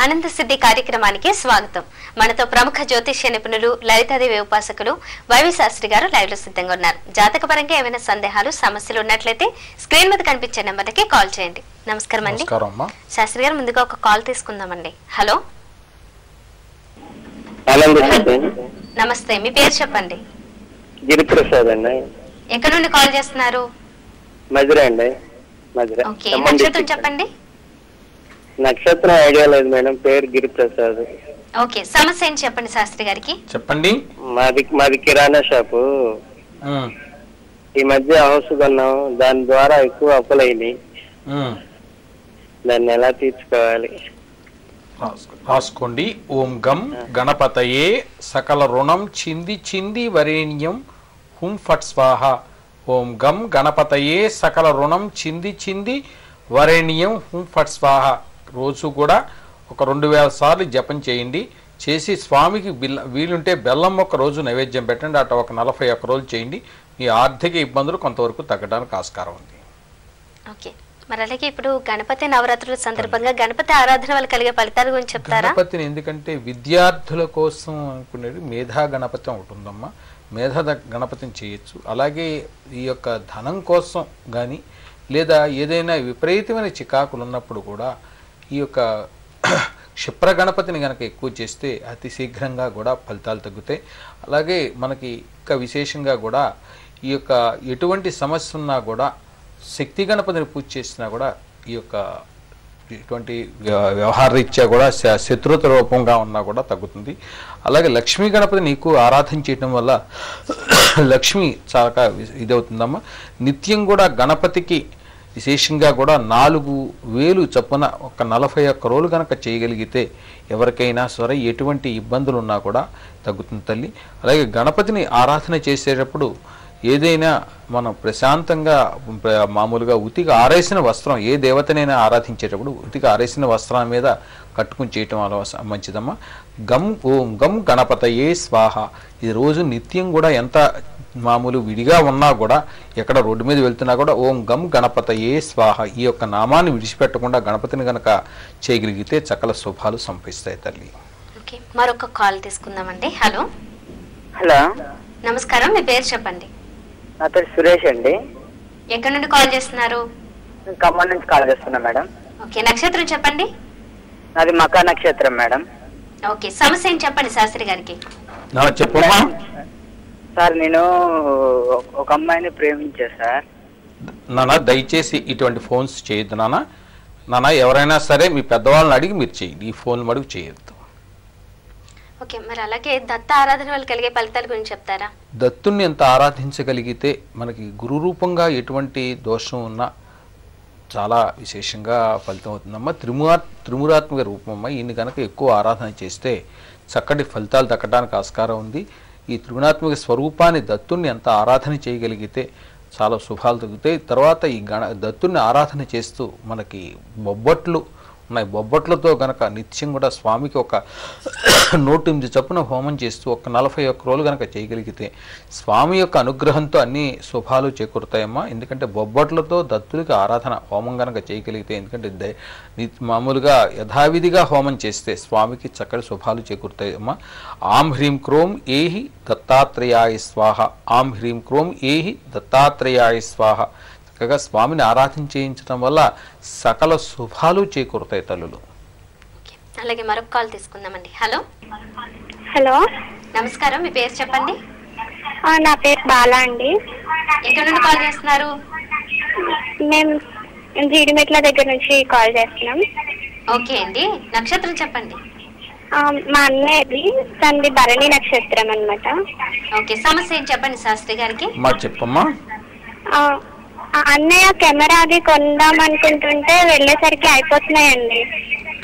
అనంత సిద్ధి కార్యక్రమానికి స్వాగతం. మనతో ప్రముఖ జ్యోతిష్య నిపుణులు లలితాదేవి ఉపాసకులు వైవి శాస్త్రి గారు లైవ్ లో సిద్ధంగా ఉన్నారు. జాతక పరంగా ఏమైనా సందేహాలు సమస్యలు ఉన్నట్లయితే స్క్రీన్ మీద కనిపించే నెంబర్కి కాల్ చేయండి. నమస్కారం అండి. శాస్త్రి గారు, ముందుగా ఒక కాల్ తీసుకుందామండి. హలో, నమస్తే, మీ పేరు చెప్పండి. గిరిప్రసాద్ అండి. ఎక్కడ నుండి కాల్ చేస్తున్నారు? మధుర అండి. ఓకే, నక్షత్రం చెప్పండి. నక్షత్రం ఐడియా లేదు మేడం, పేరు గిరిప్రసాద్. ఓకే, సమస్య ఏంటి చెప్పండి శాస్త్రి గారికి. చెప్పండి. మాది కిరాణా షాపు. ఈ మధ్య హౌస్ కొన్నాం, దాని ద్వారా ఎక్కువ అప్పులైంది. దాన్ని ఎలా తీర్చుకోవాలి? రాసుకోండి. ఓం గం గణపతయే సకల రుణం చింది చింది వరేణ్యం హుం ఫట్ స్వాహ. ఓం గం గణపతయే సకల రుణం చింది చింది వరేణ్యం హుం ఫట్ స్వాహ. రోజు కూడా ఒక 2000 సార్లు జపం చేయండి. చేసి స్వామికి వీలుంటే బెల్లం ఒక రోజు నైవేద్యం పెట్టండి. అటు ఒక 41 రోజులు చేయండి. మీ ఆర్థిక ఇబ్బందులు కొంతవరకు తగ్గడానికి ఆస్కారం ఉంది. ఓకే, మరి అలాగే ఇప్పుడు గణపతి నవరాత్రుల సందర్భంగా గణపతి ఆరాధన వల్ల కలిగే ఫలితాల గురించి చెప్తారా? గణపతిని ఎందుకంటే విద్యార్థుల కోసం అనుకునేది మేధా గణపతి ఉంటుందమ్మా. మేధా గణపతిని చేయొచ్చు. అలాగే ఈ యొక్క ధనం కోసం కానీ లేదా ఏదైనా విపరీతమైన చికాకులు ఉన్నప్పుడు కూడా ఈ యొక్క క్షిప్ర గణపతిని కనుక ఎక్కువ చేస్తే అతి శీఘ్రంగా కూడా ఫలితాలు తగ్గుతాయి. అలాగే మనకి ఇంకా విశేషంగా కూడా ఈ యొక్క ఎటువంటి సమస్య ఉన్నా కూడా శక్తి గణపతిని పూజ చేసినా కూడా ఈ యొక్క ఇటువంటి వ్యవహార రీత్యా కూడా శత్రుత రూపంగా ఉన్నా కూడా తగ్గుతుంది. అలాగే లక్ష్మీ గణపతిని ఎక్కువ ఆరాధన చేయటం వల్ల లక్ష్మి చాలా ఇదవుతుందమ్మా. నిత్యం కూడా గణపతికి విశేషంగా కూడా 4000 చొప్పున ఒక 41 రోజులు కనుక చేయగలిగితే ఎవరికైనా సరే ఎటువంటి ఇబ్బందులు ఉన్నా కూడా తగ్గుతుంది తల్లి. అలాగే గణపతిని ఆరాధన చేసేటప్పుడు ఏదైనా మనం ప్రశాంతంగా మామూలుగా ఉతికి ఆరేసిన వస్త్రం, ఏ దేవతనైనా ఆరాధించేటప్పుడు ఉతికి ఆరేసిన వస్త్రం మీద కట్టుకుని చేయటం అలా మంచిదమ్మా. గం ఓం గం గణపతయే స్వాహ. ఇది రోజు నిత్యం కూడా ఎంత మామూలు విడిగా ఉన్నా కూడా ఎక్కడ రోడ్డు మీద వెళ్తున్నా కూడా ఓం గం గణపతయే స్వాహ ఈ యొక్క నామాన్ని విడిచిపెట్టకుండా గణపతిని గనక చేయగలిగితే సకల శుభాలు సంభవిస్తాయి తల్లి. ఓకే, మరొక కాల్ తీసుకుందామండి. హలో. హలో, నమస్కారం, మీ పేరు చెప్పండి. నా పేరు సురేష్ అండి. ఎక్కడ నుండి కాల్ చేస్తున్నారు? ఖమ్మం నుంచి కాల్ చేస్తున్నా మేడం. ఓకే, నక్షత్రం చెప్పండి. నాది మకా నక్షత్రం మేడం. ఓకే, సమస్య ఏంటి చెప్పండి శాస్త్రి గారికి. చెప్పమ్మా. సార్, నేను ఒక అమ్మాయిని ప్రేమించా సార్. నాన్న దయచేసి ఇటువంటి ఫోన్స్ చేయొద్దు నాన్న. ఎవరైనా సరే మీ పెద్దవాళ్ళని అడిగి మీరు చేయండి, ఈ ఫోన్ అడుగు చేయొద్దు. ఓకే, మరి అలాగే దత్త ఆరాధన వల్ల కలిగే ఫలితాల గురించి చెప్తారా? దత్తుణ్ణి ఎంత ఆరాధించగలిగితే మనకి గురు రూపంగా ఎటువంటి దోషం ఉన్నా చాలా విశేషంగా ఫలితం అవుతుందమ్మా. త్రిమూరాత్మక రూపమమ్మ. ఈయన్ని కనుక ఎక్కువ ఆరాధన చేస్తే చక్కటి ఫలితాలు దక్కడానికి ఆస్కారం ఉంది. ఈ త్రిగుణాత్మక స్వరూపాన్ని దత్తుణ్ణి ఎంత ఆరాధన చేయగలిగితే చాలా శుభాలు తగ్గుతాయి. తర్వాత ఈ దత్తుణ్ణి ఆరాధన చేస్తూ మనకి బొబ్బట్లు ఉన్నాయి. బొబ్బట్లతో గనక నిత్యం కూడా స్వామికి ఒక 108 చొప్పున హోమం చేస్తూ ఒక 41 రోజులు కనుక చేయగలిగితే స్వామి యొక్క అనుగ్రహంతో అన్ని శుభాలు చేకూరుతాయమ్మా. ఎందుకంటే బొబ్బట్లతో దత్తుడికి ఆరాధన హోమం కనుక చేయగలిగితే, ఎందుకంటే మామూలుగా యథావిధిగా హోమం చేస్తే స్వామికి చక్కటి శుభాలు చేకూరుతాయమ్మా. ఆం హ్రీం క్రోం ఏహి దత్తాత్రేయాయ స్వాహ. ఆం హ్రీం క్రోం ఏహి దత్తాత్రేయాయ స్వాహ. చక్కగా స్వామిని ఆరాధన చేయించడం వల్ల సకల శుభాలు చేకూరుతాయి తల్లులు. అలాగే మరొక కాల్ తీసుకుందామండి. హలో. హలో, నమస్కారం, మీ పేరు చెప్పండి. నా పేరు బాలా అండి. ఎక్కడ నుండి కాల్ చేస్తున్నారు? మేము జీడిమెట్ల దగ్గర నుంచి కాల్ చేస్తున్నాం. ఓకే అండి, నక్షత్రం చెప్పండి. మా అన్నయ్యది, తనది భరణి నక్షత్రం అన్నమాట. ఓకే, సమస్య ఏం చెప్పండి శాస్త్రి గారికి. చెప్పమ్మా. అన్నయ్య కెమెరాది కొందాం అనుకుంటుంటే వెళ్ళేసరికి అయిపోతున్నాయండి.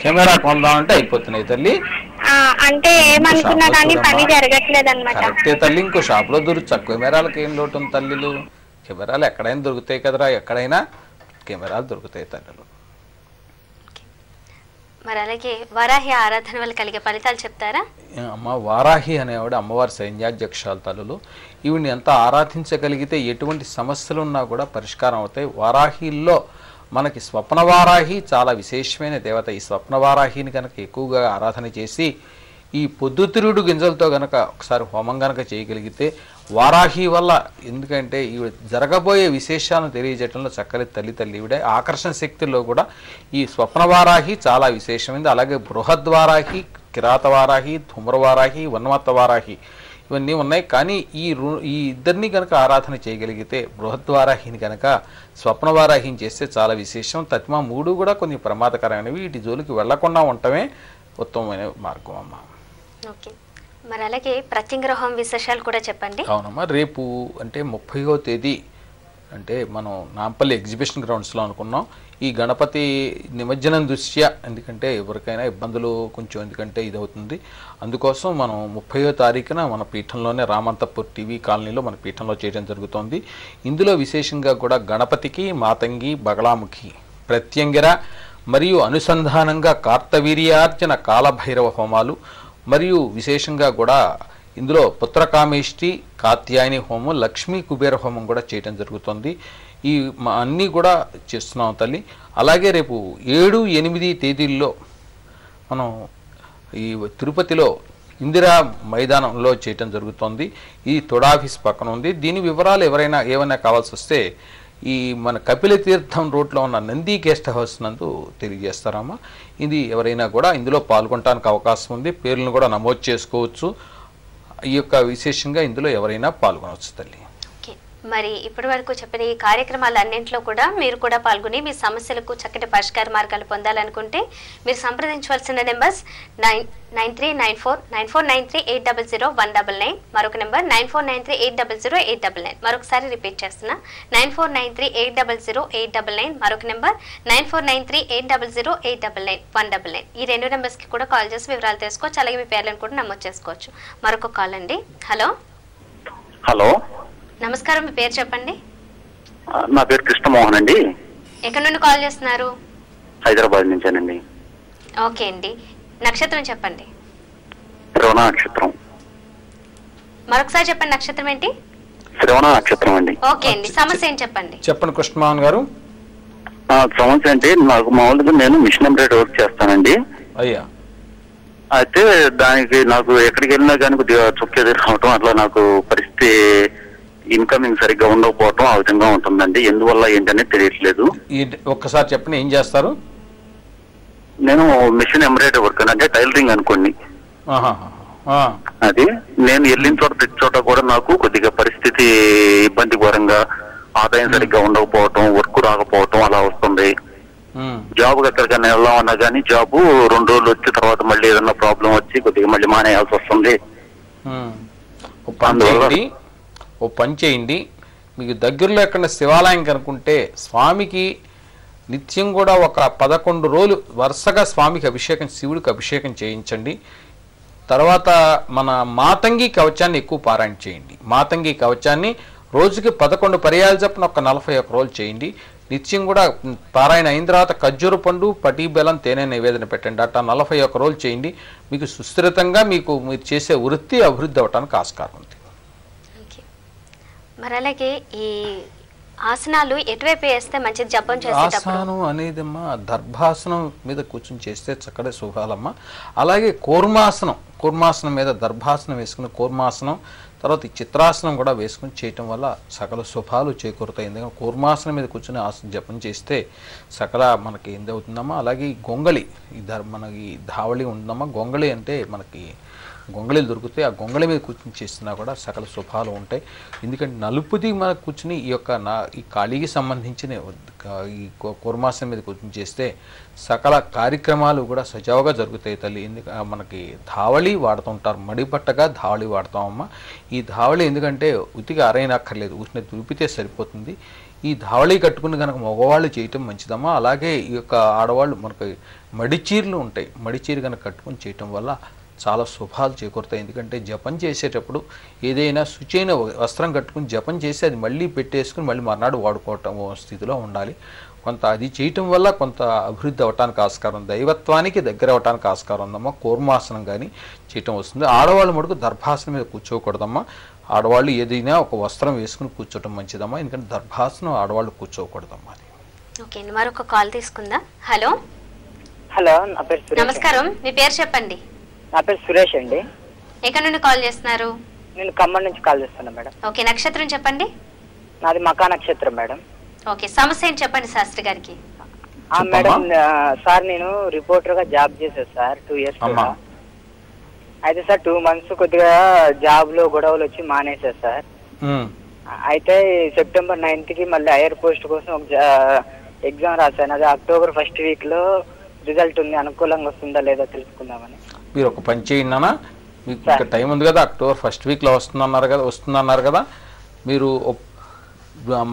కెమెరా కొందామంటే అయిపోతున్నాయి తల్లి. అంటే ఏమనుకున్నా కానీ పని జరగట్లేదు అనమాట. తల్లి, ఇంకో షాప్ లో దొరుకుతాయి కెమెరాలకు. ఏం లోటు ఉంది తల్లిలు? కెమెరాలు ఎక్కడైనా దొరుకుతాయి కదరా, ఎక్కడైనా కెమెరాలు దొరుకుతాయి తల్లులు. మరి అలాగే వారాహి ఆరాధన వల్ల కలిగే ఫలితాలు చెప్తారా? అమ్మ, వారాహి అనేవాడు అమ్మవారి సైన్యాధ్యక్షాలు తల్లులు. ఈవిని ఎంత ఆరాధించగలిగితే ఎటువంటి సమస్యలు ఉన్నా కూడా పరిష్కారం అవుతాయి. వారాహిల్లో మనకి స్వప్నవారాహి చాలా విశేషమైన దేవత. ఈ స్వప్నవారాహిని కనుక ఎక్కువగా ఆరాధన చేసి ఈ పొద్దుతిరుగుడు గింజలతో గనక ఒకసారి హోమం గనక చేయగలిగితే వారాహి వల్ల, ఎందుకంటే ఈవిడ జరగబోయే విశేషాలను తెలియజేయడంలో చక్కని తల్లి ఈవిడ. ఆకర్షణ శక్తిలో కూడా ఈ స్వప్నవారాహి చాలా విశేషమైంది. అలాగే బృహద్వారాహి, కిరాతవారాహి, ధూమ్రవారాహి, వన్మత్తవారాహి ఇవన్నీ ఉన్నాయి. కానీ ఈ ఇద్దరిని కనుక ఆరాధన చేయగలిగితే బృహద్వారాహిని కనుక స్వప్నవారాహిని చేస్తే చాలా విశేషం. తత్మా 3 కూడా కొన్ని ప్రమాదకరమైనవి. వీటి జోలికి వెళ్లకుండా ఉండటమే ఉత్తమమైన మార్గం అమ్మ. ఓకే, మరి అలాగే ప్రత్యంగ్రహం విశేషాలు కూడా చెప్పండి. అవునమ్మా, రేపు అంటే 30వ తేదీ అంటే మనం నాంపల్లి ఎగ్జిబిషన్ గ్రౌండ్స్లో అనుకున్నాం. ఈ గణపతి నిమజ్జనం దృష్ట్యా, ఎందుకంటే ఎవరికైనా ఇబ్బందులు కొంచెం ఎందుకంటే ఇదవుతుంది, అందుకోసం మనం 30వ తారీఖున మన పీఠంలోనే రామంతపూర్ టీవీ కాలనీలో మన పీఠంలో చేయడం జరుగుతోంది. ఇందులో విశేషంగా కూడా గణపతికి మాతంగి, బగళాముఖి, ప్రత్యంగిర మరియు అనుసంధానంగా కార్తవీర్యార్జన కాలభైరవ హోమాలు మరియు విశేషంగా కూడా ఇందులో పుత్రకామేష్టి, కాత్యాయని హోమం, లక్ష్మీ కుబేర హోమం కూడా చేయడం జరుగుతుంది. ఈ అన్నీ కూడా చేస్తున్నాం తల్లి. అలాగే రేపు 7, 8 తేదీల్లో మనం ఈ తిరుపతిలో ఇందిరా మైదానంలో చేయటం జరుగుతోంది. ఈ తొడాఫీస్ పక్కన ఉంది. దీని వివరాలు ఏమైనా కావాల్సి వస్తే ఈ మన కపిల తీర్థం రోడ్లో ఉన్న నంది గెస్ట్ హౌస్ నందు తెలియజేస్తారమ్మా. ఇది ఎవరైనా కూడా ఇందులో పాల్గొనడానికి అవకాశం ఉంది. పేర్లను కూడా నమోదు చేసుకోవచ్చు. ఈ యొక్క విశేషంగా ఇందులో ఎవరైనా పాల్గొనవచ్చు తల్లి. మరి ఇప్పటి వరకు చెప్పిన ఈ కార్యక్రమాలన్నింటిలో కూడా మీరు కూడా పాల్గొని మీ సమస్యలకు చక్కటి పరిష్కార మార్గాలు పొందాలనుకుంటే మీరు సంప్రదించవలసిన నెంబర్స్ 93949493800199, మరొక నెంబర్ 9493800899. మరొకసారి రిపీట్ చేస్తున్నా 9493800899, మరొక నెంబర్ 9493800899 ఈ 2 నెంబర్స్కి కూడా కాల్ చేసి వివరాలు తెలుసుకోవచ్చు. అలాగే మీ పేర్లను కూడా నమోదు చేసుకోవచ్చు. మరొక కాల్ అండి. హలో హలో, నమస్కారం, మీ పేరు చెప్పండి. నా పేరు కృష్ణమోహన్ అండి. ఎక్కడి నుండి కాల్ చేస్తున్నారు? హైదరాబాద్ నుంచేనండి. ఓకే అండి, నక్షత్రం చెప్పండి. శ్రవణ నక్షత్రం. మరొకసారి చెప్పండి, నక్షత్రం ఏంటి? శ్రవణ నక్షత్రం అండి. ఓకే అండి, సమస్య ఏం చెప్పండి. చెప్పండి కృష్ణమోహన్ గారు. సమస్య అంటే నాకు మామూలుగా నేను మిషన్ ఎంబ్రాయిడరీ వర్క్ చేస్తానండి. అయ్యా, అయితే దానికి నాకు ఎక్కడికి వెళ్ళినా కానీ కొద్దిగా చుక్కేది రావటం, అట్లా నాకు పరిస్థితి ఇన్కమింగ్ సరిగ్గా ఉండకపోవటం ఆ విధంగా ఉంటుందండి. ఎందువల్ల ఏంటనేది తెలియట్లేదు. ఒక్కసారి చెప్పండి, ఏం చేస్తారు? నేను మిషన్ ఎంబ్రాయిడరీ వర్క్ అంటే టైలరింగ్ అనుకోండి. అది నేను వెళ్ళిన చోట ప్రతి చోట కూడా నాకు కొద్దిగా పరిస్థితి ఇబ్బందికరంగా, ఆదాయం సరిగ్గా ఉండకపోవటం, వర్క్ రాకపోవటం అలా వస్తుంది. జాబ్ ఎక్కడికైనా వెళ్దామన్నా కానీ జాబ్ 2 రోజులు వచ్చి తర్వాత మళ్ళీ ఏదన్నా ప్రాబ్లం వచ్చి కొద్దిగా మళ్ళీ మానేయాల్సి వస్తుంది. ఓ పని చేయండి, మీకు దగ్గరలో ఎక్కడ శివాలయం కనుకుంటే స్వామికి నిత్యం కూడా ఒక 11 రోజులు వరుసగా స్వామికి అభిషేకం, శివుడికి అభిషేకం చేయించండి. తర్వాత మన మాతంగి కవచాన్ని ఎక్కువ పారాయణ చేయండి. మాతంగి కవచాన్ని రోజుకి 11 పర్యాలు చొప్పున ఒక 41 రోజులు చేయండి. నిత్యం కూడా పారాయణ అయిన తర్వాత ఖర్జూర పండు, పటి బెల్లం, తేనె నివేదన పెట్టండి. అట్లా 41 రోజులు చేయండి. మీకు సుస్థిరంగా మీరు చేసే వృత్తి అభివృద్ధి అవడానికి ఆస్కారం ఉంది. మరి అలాగే ఈ ఆసనాలు ఎటువైపు వేస్తే మంచిది జపం చేసేటప్పుడు? ఆసనం అనేదమ్మా దర్భాసనం మీద కూర్చొని చేస్తే చక్కటి శుభాలమ్మా. అలాగే కూర్మాసనం మీద దర్భాసనం వేసుకుని కూర్మాసనం, తర్వాత ఈ చిత్రాసనం కూడా వేసుకుని చేయటం వల్ల సకల శుభాలు చేకూరుతాయి. ఎందుకంటే కూర్మాసనం మీద కూర్చొని జపం చేస్తే సకల మనకి ఏందవుతుందమ్మా. అలాగే ఈ గొంగళి, మనకి ధావళి ఉందమ్మా. గొంగళి అంటే మనకి గొంగళీలు దొరుకుతాయి. ఆ గొంగళి మీద కూర్చొని చేస్తున్నా కూడా సకల శుభాలు ఉంటాయి. ఎందుకంటే నలుపుది మనకు కూర్చుని ఈ కాళీకి సంబంధించిన ఈ కూర్మాసనం మీద కూర్చొని చేస్తే సకల కార్యక్రమాలు కూడా సజావుగా జరుగుతాయి తల్లి. మనకి ధావళి వాడుతుంటారు, మడిపట్టగా ధావళి వాడతామమ్మా. ఈ ధావళి ఎందుకంటే ఉతికి అరైనక్కర్లేదు, ఉతిని దులిపితే సరిపోతుంది. ఈ ధావళి కట్టుకుని కనుక మగవాళ్ళు చేయటం మంచిదమ్మా. అలాగే ఈ యొక్క ఆడవాళ్ళు మనకి మడిచీరలు ఉంటాయి, మడిచీర కనుక కట్టుకుని చేయటం వల్ల చాలా శుభాలు చేకూరుతాయి. ఎందుకంటే జపం చేసేటప్పుడు ఏదైనా శుచైన వస్త్రం కట్టుకుని జపం చేసి అది మళ్ళీ పెట్టేసుకుని మళ్ళీ మర్నాడు వాడుకోవటం స్థితిలో ఉండాలి. కొంత అది చేయటం వల్ల కొంత అభివృద్ధి అవటానికి ఆస్కారం, దైవత్వానికి దగ్గర అవటానికి ఆస్కారం ఉందమ్మా. కూర్మాసనం కానీ చేయటం వస్తుంది. ఆడవాళ్ళు మటుకు దర్భాసనం మీద కూర్చోకూడదమ్మా. ఆడవాళ్ళు ఏదైనా ఒక వస్త్రం వేసుకుని కూర్చోవటం మంచిదమ్మా. ఎందుకంటే దర్భాసనం ఆడవాళ్ళు కూర్చోకూడదమ్మా. అది ఓకే అండి, మరొక కాల్ తీసుకుందాం. హలో హలో, నా పేరు సురేష్. నమస్కారం, మీ పేరు చెప్పండి. నా పేరు సురేష్ అండి. ఎక్కడి నుండి కాల్ చేస్తున్నారు? నేను ఖమ్మం నుంచి కాల్ చేస్తున్నా మేడం. ఓకే, నక్షత్రం చెప్పండి. నాది మకా నక్షత్రం మేడం. ఓకే, సమస్య ఏంటి చెప్పండి శాస్త్రి గారికి. మేడం, సార్ నేను రిపోర్టర్ గా జాబ్ చేశాను సార్ 2 years. అయితే సార్ 2 months కొద్దిగా జాబ్ లో గొడవలు వచ్చి మానేశారు సార్. అయితే September 9th కి మళ్ళీ హైయర్ పోస్ట్ కోసం ఒక ఎగ్జామ్ రాశాను. అది October 1st week లో రిజల్ట్ ఉంది. అనుకూలంగా వస్తుందా లేదా తెలుసుకుందామని. మీరు ఒక పని చేయండి అన్న, మీకు ఇంకా టైం ఉంది కదా, October 1st week లో వస్తుందన్నారు కదా, మీరు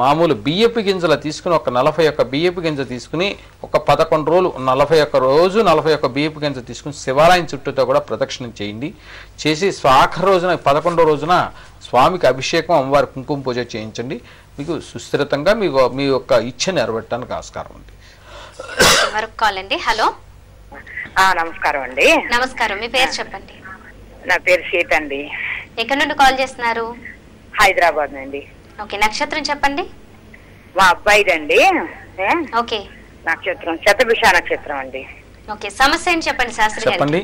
మామూలు బియ్యపు గింజలు తీసుకుని ఒక 41 బియ్యపు గింజ తీసుకుని ఒక 11 రోజులు 41 రోజు 41 బియ్యపు గింజ తీసుకుని శివాలయం చుట్టూతో కూడా ప్రదక్షిణం చేయండి. చేసి ఆఖరి రోజున 11వ రోజున స్వామికి అభిషేకం, అమ్మవారి కుంకుమ పూజ చేయించండి. మీకు సుస్థిరతంగా మీ యొక్క ఇచ్చ నెరవేర్చడానికి ఆస్కారం ఉంది. మరొక కాల్ అండి. హలో నమస్కారం అండి. నమస్కారం, మీ పేరు చెప్పండి. నా పేరు సీత అండి. ఎక్కడి నుండి కాల్ చేస్తున్నారు? హైదరాబాద్ నుండి. ఓకే, నక్షత్రం చెప్పండి. మా అబ్బాయిదండి. ఓకే, నక్షత్రం శతభిష నక్షత్రం అండి. ఓకే, సమస్య ఏంటి చెప్పండి శాస్త్రి చెప్పండి.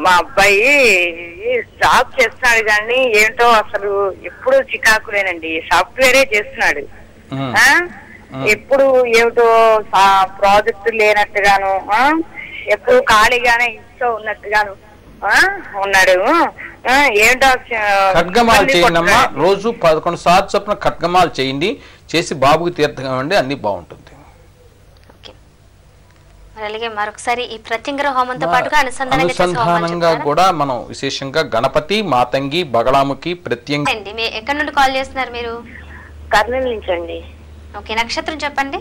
మా అబ్బాయి జాబ్ చేస్తున్నాడు కానీ ఏంటో అసలు ఎప్పుడు చికాకులేనండి. సాఫ్ట్వేరే చేస్తున్నాడు. ఎప్పుడు ఏమిటో ప్రాజెక్టు లేనట్టుగాను, ఎప్పుడు ఖాళీగానే ఇంట్లో ఉన్నట్టుగాను ఉన్నాడు. ఏంటో ఖడ్గమాలు చేయండి అమ్మా, రోజు 11 సార్లు చొప్పున ఖడ్గమాలు చేయండి. చేసి బాబుకి తీర్థం ఇవ్వండి, అన్ని బాగుంటుంది. అలాగే మరొకసారి ఈ ప్రత్యంగర హోమంతో పాటుగా అనుసంధానంగా కూడా మనం విశేషంగా గణపతి, మాతంగి, బగళాముఖి ప్రత్యంగ. ఎక్కడి నుండి కాల్ చేస్తున్నారు మీరు? కర్నూలు నుంచి అండి. ఓకే, నక్షత్రం చెప్పండి.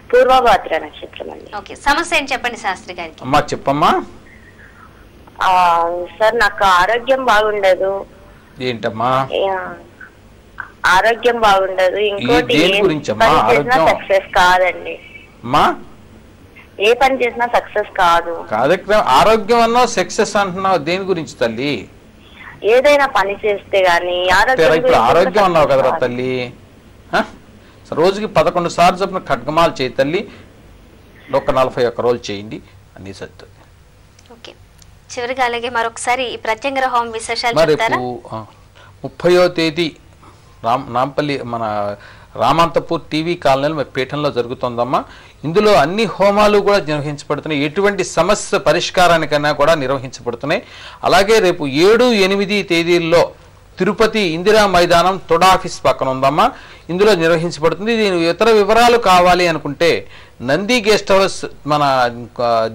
పూర్వభాద్ర నక్షత్రం అండి. ఓకే, సమస్య ఏంటి చెప్పండి శాస్త్రి గారికి. అమ్మా చెప్పమ్మా. సార్ నాకు ఆరోగ్యం బాగుండదు. ఏంటమ్మా ఆరోగ్యం బాగుండదు? ఇంకోటి సక్సెస్ కాదండి. అమ్మా ఏ పని చేసినా సక్సెస్ కాదు. ఆరోగ్యం అన్నావు, సక్సెస్ అంటున్నావు, దేని గురించి తల్లి? ఏదైనా పని చేస్తే గానీ ఇప్పుడు ఆరోగ్యం అన్నావు కదరా తల్లి. రోజుకి 11 సార్లు చొప్పున ఖడ్గమాలు చేయి తల్లి. ఒక 41 రోజులు చేయండి, అన్ని సత్తు. ఓకే, చివరిగా అలాగే మరొకసారి ఈ ప్రత్యంగర హోమం విశేషాలు చెప్తారా? 30వ తేదీ నాంపల్లి మన రామంతపూర్ టీవీ కాలనీలో పీఠంలో జరుగుతుందమ్మా. ఇందులో అన్ని హోమాలు కూడా నిర్వహించబడుతున్నాయి. ఎటువంటి సమస్య పరిష్కారానికైనా కూడా నిర్వహించబడుతున్నాయి. అలాగే రేపు 7, 8 తేదీల్లో తిరుపతి ఇందిరా మైదానం తొడ ఆఫీస్ పక్కన ఉందమ్మా. ఇందులో నిర్వహించబడుతుంది. దీని ఇతర వివరాలు కావాలి అనుకుంటే నంది గెస్ట్ హౌస్ మన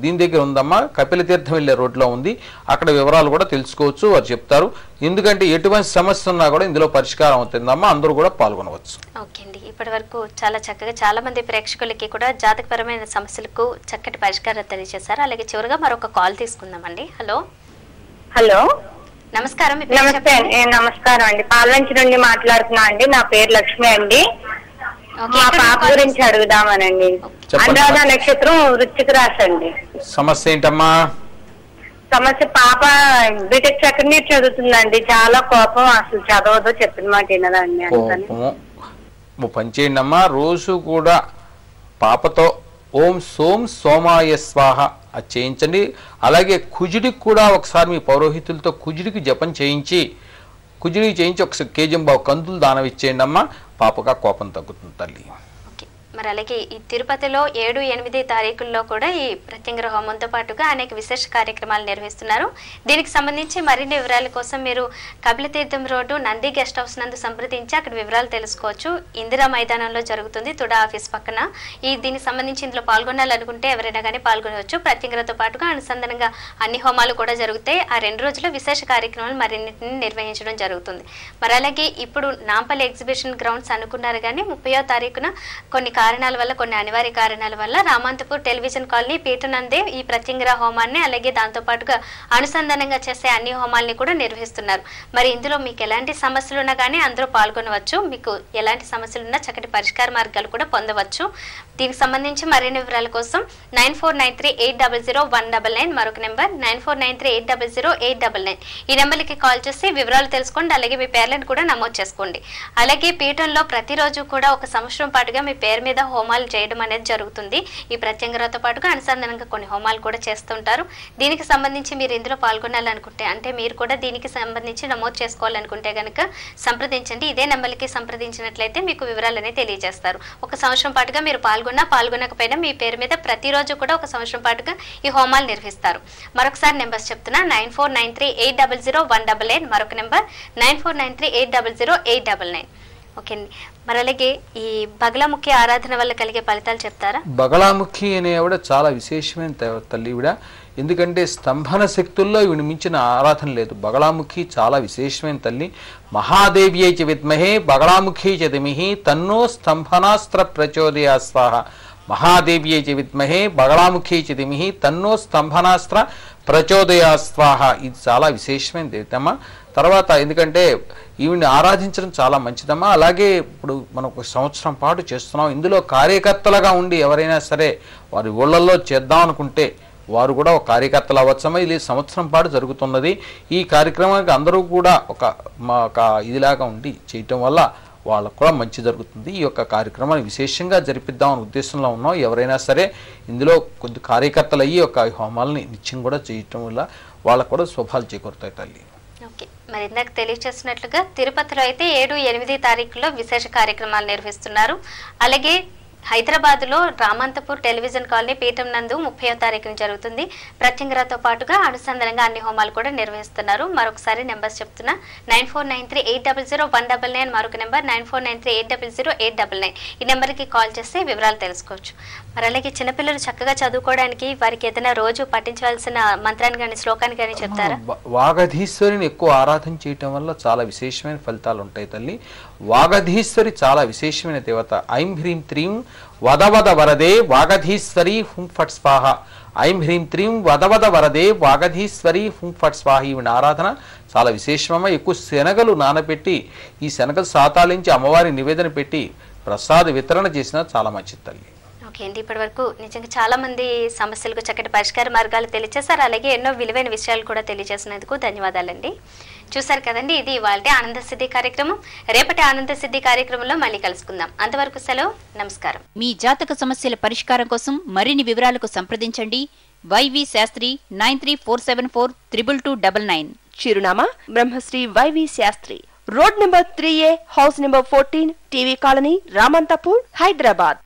దీని దగ్గర ఉందమ్మా, కపిల తీర్థం వెళ్ళే రోడ్లో ఉంది. అక్కడ వివరాలు కూడా తెలుసుకోవచ్చు, వారు చెప్తారు. ఎందుకంటే ఎటువంటి సమస్య ఉన్నా కూడా ఇందులో పరిష్కారం అవుతుందమ్మా, అందరూ కూడా పాల్గొనవచ్చు. ఓకే అండి, ఇప్పటి వరకు చాలా చక్కగా చాలా మంది ప్రేక్షకులకి కూడా జాతకపరమైన సమస్యలకు చక్కటి పరిష్కారం తెలియజేశారు. అలాగే చివరిగా మరొక కాల్ తీసుకుందామండి. హలో హలో నమస్కారం. నమస్కారం అండి, పాలంచి నుండి మాట్లాడుతున్నా అండి. నా పేరు లక్ష్మి అండి. మా పాప గురించి అడుగుదామనండి. అనురాధ నక్షత్రం, వృశ్చిక రాశి అండి. సమస్య ఏంటమ్మా? సమస్య పాప బీటెక్ సెకండ్ ఇయర్ చదువుతుందండి. చాలా కోపం, అసలు చదవదు, చెప్పిన మాట వినదండి. పని చేయండి అమ్మా, రోజు కూడా పాపతో ఓం సోం సోమాయ స్వాహ అది చేయించండి. అలాగే కుజుడికి కూడా ఒకసారి మీ పౌరోహితులతో కుజుడికి జపం చేయించి ఒకసారి కేజంబావు కందులు దానం ఇచ్చేయండి అమ్మా, పాపగా కోపం తగ్గుతుంది తల్లి. మరి అలాగే ఈ తిరుపతిలో 7, 8 తారీఖుల్లో కూడా ఈ ప్రత్యంగర హోమంతో పాటుగా అనేక విశేష కార్యక్రమాలు నిర్వహిస్తున్నారు. దీనికి సంబంధించి మరిన్ని వివరాల కోసం మీరు Kapilatheertham road Nandi guest house నందు సంప్రదించి అక్కడ వివరాలు తెలుసుకోవచ్చు. ఇందిరా మైదానంలో జరుగుతుంది, తుడ ఆఫీస్ పక్కన. దీనికి సంబంధించి ఇందులో పాల్గొనాలనుకుంటే ఎవరైనా కానీ పాల్గొనవచ్చు. ప్రత్యంగరతో పాటుగా అనుసంధానంగా అన్ని హోమాలు కూడా జరుగుతాయి. ఆ 2 రోజుల్లో విశేష కార్యక్రమాలు మరిన్నింటిని నిర్వహించడం జరుగుతుంది. మరి అలాగే ఇప్పుడు నాంపల్లి ఎగ్జిబిషన్ గ్రౌండ్స్ అనుకున్నారు కానీ 30వ తారీఖున కొన్ని అనివార్య కారణాల వల్ల రామంతపూర్ టెలివిజన్ కాలనీ పీఠనందే ఈ ప్రత్యంగర హోమాన్ని అలాగే దాంతో పాటుగా అనుసంధానంగా చేసే అన్ని హోమాల్ని కూడా నిర్వహిస్తున్నారు. మరి ఇందులో మీకు ఎలాంటి సమస్యలు ఉన్నా కానీ అందరూ పాల్గొనవచ్చు. మీకు ఎలాంటి సమస్యలు ఉన్నా చక్కటి పరిష్కార మార్గాలు కూడా పొందవచ్చు. దీనికి సంబంధించి మరిన్ని వివరాల కోసం 9493800199 మరొక నెంబర్ 9493800899 ఈ నెంబర్కి కాల్ చేసి వివరాలు తెలుసుకోండి. అలాగే మీ పేర్లను కూడా నమోదు చేసుకోండి. అలాగే పీఠంలో ప్రతిరోజు కూడా 1 సంవత్సరం పాటుగా మీ పేరు మీద మీద హోమాలు చేయడం అనేది జరుగుతుంది. ఈ ప్రత్యంగరతో పాటుగా అనుసంధానంగా కొన్ని హోమాలు కూడా చేస్తుంటారు. దీనికి సంబంధించి మీరు ఇందులో పాల్గొనాలనుకుంటే, అంటే మీరు కూడా దీనికి సంబంధించి నమోదు చేసుకోవాలనుకుంటే కనుక సంప్రదించండి. ఇదే నెంబర్కి సంప్రదించినట్లయితే మీకు వివరాలు అనేది తెలియజేస్తారు. 1 సంవత్సరం పాటుగా మీరు పాల్గొనకపోయినా మీ పేరు మీద ప్రతిరోజు కూడా 1 సంవత్సరం పాటుగా ఈ హోమాలు నిర్వహిస్తారు. మరొకసారి నెంబర్స్ చెప్తున్నా, 9493800188, మరొక నెంబర్ 9493800899. ఓకే అండి. మరి అలాగే ఈ బగలాముఖి ఆరాధన వల్ల కలిగే ఫలితాలు చెప్తారా? బగలాముఖి అనే ఆవిడ చాలా విశేషమైన తల్లి ఈవిడ. ఎందుకంటే స్తంభన శక్తుల్లో ఈవిడ మించిన ఆరాధన లేదు. బగలాముఖి చాలా విశేషమైన తల్లి. మహాదేవ్యై చ విద్మహే బగలాముఖి చ ధీమహి తన్నో స్తంభనాస్త్ర ప్రచోదయాత్ స్వాహ. మహాదేవ్యై చ విద్మహే బగలాముఖి చ ధీమహి తన్నో స్తంభనాస్త్ర ప్రచోదయాత్ స్వాహ. ఇది చాలా విశేషమైన దేవతమ్మ. తర్వాత ఎందుకంటే ఈవిని ఆరాధించడం చాలా మంచిదమ్మా. అలాగే ఇప్పుడు మనం 1 సంవత్సరం పాటు చేస్తున్నాం. ఇందులో కార్యకర్తలుగా ఉండి ఎవరైనా సరే వారి ఊళ్ళల్లో చేద్దాం అనుకుంటే వారు కూడా ఒక కార్యకర్తలు అవ్వచ్చమ్మా. ఇది సంవత్సరం పాటు జరుగుతున్నది. ఈ కార్యక్రమానికి అందరూ కూడా ఒక ఇదిలాగా ఉండి చేయటం వల్ల వాళ్ళకు కూడా మంచి జరుగుతుంది. ఈ యొక్క కార్యక్రమాన్ని విశేషంగా జరిపిద్దామనే ఉద్దేశంలో ఉన్నాం. ఎవరైనా సరే ఇందులో కొద్ది కార్యకర్తలు అయ్యి ఒక హోమాలని నిత్యం కూడా చేయటం వల్ల వాళ్ళకు కూడా శుభాలు చేకూరుతాయి తల్లి. ఓకే, మరి ఇందాక తెలియజేస్తున్నట్లుగా తిరుపతిలో అయితే 7, 8 తారీఖుల్లో విశేష కార్యక్రమాలు నిర్వహిస్తున్నారు. అలాగే హైదరాబాద్లో రామంతపూర్ టెలివిజన్ కాలనీ పీఠం నందు 30వ తారీఖున జరుగుతుంది. ప్రత్యంగరతో పాటుగా అనుసంధానంగా అన్ని హోమాలు కూడా నిర్వహిస్తున్నారు. మరొకసారి నెంబర్స్ చెప్తున్నా, 9493800199, మరొక నెంబర్ 9493800899. ఈ నెంబర్కి కాల్ చేస్తే వివరాలు తెలుసుకోవచ్చు. మరి అలాగే చిన్నపిల్లలు చక్కగా చదువుకోవడానికి వారికి ఏదైనా రోజు పఠించవలసిన మంత్రాన్ని కానీ శ్లోకాన్ని కానీ చెప్తారా? వాగధీశ్వరిని ఎక్కువ ఆరాధన చేయటం వల్ల చాలా విశేషమైన ఫలితాలు ఉంటాయి తల్లి. వాగధీశ్వరి చాలా విశేషమైన దేవత. ఐం హ్రీం త్రీం వదవద వరదే వాగధీశ్వరి హుం ఫట్ స్వాహ. ఐం హ్రీం త్రీం వదవద వరదే వాగధీశ్వరి హుం ఫట్ స్వాహ. ఈవిడ ఆరాధన చాలా విశేషమమ్మ. ఎక్కువ శనగలు నానబెట్టి ఈ శనగలు సాతాళించి అమ్మవారి నివేదన పెట్టి ప్రసాద వితరణ చేసినా చాలా మంచిది తల్లి. ఓకే అండి, ఇప్పటి వరకు నిజంగా చాలా మంది సమస్యలకు చక్కటి పరిష్కార మార్గాలు తెలియజేశారు. అలాగే ఎన్నో విలువైన విషయాలు కూడా తెలియజేసినందుకు ధన్యవాదాలండి. చూసారు కదండి, ఇది ఇవాళ ఆనంద సిద్ధి కార్యక్రమం. రేపటి ఆనంద సిద్ధి కార్యక్రమంలో మళ్ళీ కలుసుకుందాం. అంతవరకు సెలవు, నమస్కారం. మీ జాతక సమస్యల పరిష్కారం కోసం మరిన్ని వివరాలకు సంప్రదించండి. వైవి శాస్త్రి 9347422299. చిరునామా Brahmasri Y V Sastry, road number 3A, house number 14, TV colony, Ramanthapur, Hyderabad.